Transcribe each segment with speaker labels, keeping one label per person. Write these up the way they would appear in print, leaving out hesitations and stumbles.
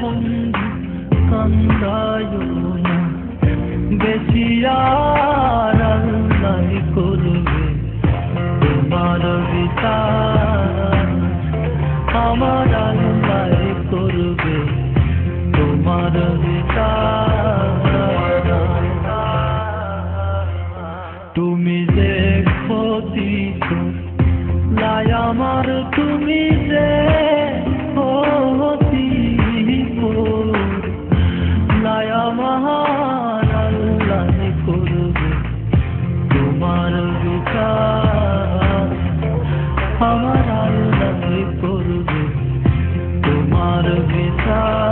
Speaker 1: বন্ধু কান্দায় না বেশি আর আল্লাহ করবে তোমার বিচার আমার আল্লাহ করবে তোমার বিচার তুমি যে ক্ষতি লাই আমার তুমি যে ক্ষতি লাই আমার আল্লাহ করবে তোমার বিচার আমার আল্লাহ করবে তোমার বিচার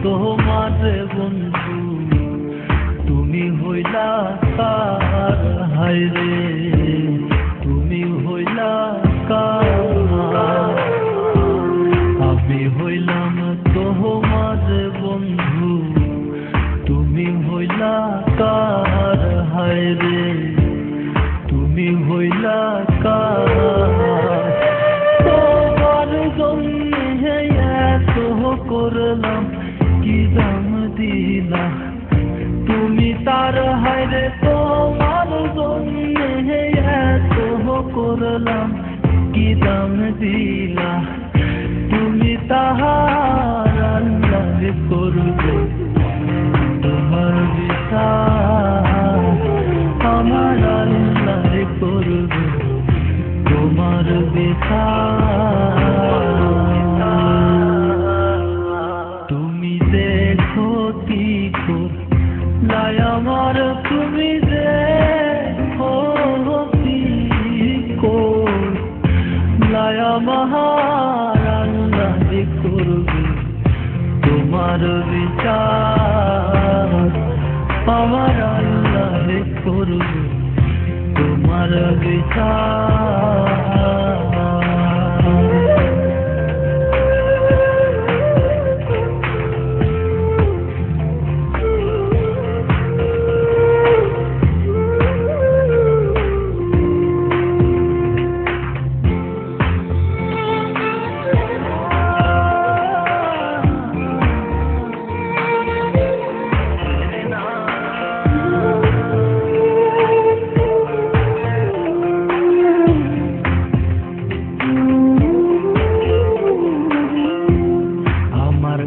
Speaker 1: তোমার বন্ধু তুমি হইলা কার হায় রে তুমি হইলা কার আমি হইলাম তোমার বন্ধু তুমি হইলা কার হায় রে তুমি হইলা কার তোমার জন্য এত করলাম কি দাম দিলা তুমি তার হায়রে তোমার জন্য এত করলাম কি দাম দিলা তুমি তাহার আল্লাহ করবে তোমার বিচার আমার আল্লাহ করবে তোমার বিচার লাই আমার তুমি যে ক্ষতি লাই আমার আল্লাহ করবে তোমার বিচার আমার আল্লাহ করবে তোমার বিচার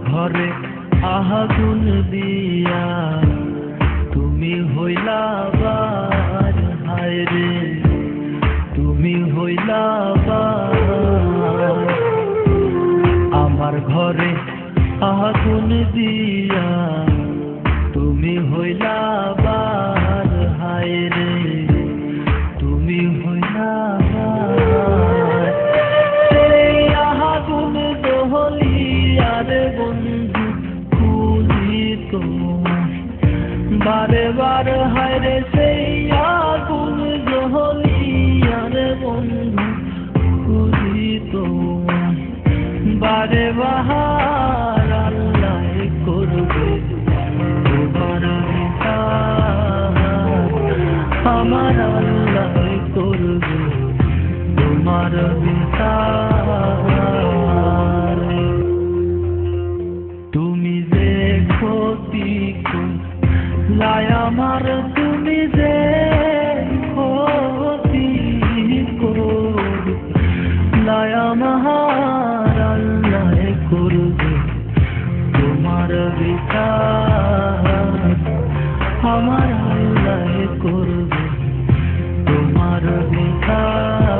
Speaker 1: ঘরে আগুন দিয়া তুমি হইলা বার হায় রে তুমি হইলা বার আমার ঘরে আগুন দিয়া তুমি হইলা বার হায় রে তুমি হইলা বার সেই আগুন দহলিয়ার বন্ধু খুঁজি তোমার বারে বার হায় রে সেই আগুন দহলিয়ার বন্ধু খুঁজি তোমার বারে বাহার আল্লাহ করবে তোমার বিচার আমার আল্লাহ করবে তোমার বিচার তুমি যে ক্ষতি লাই আমার তুমি যে ক্ষতি লাই আমার আল্লাহ করবে তোমার বিচার আমার আল্লাহ করবে তোমার বিচার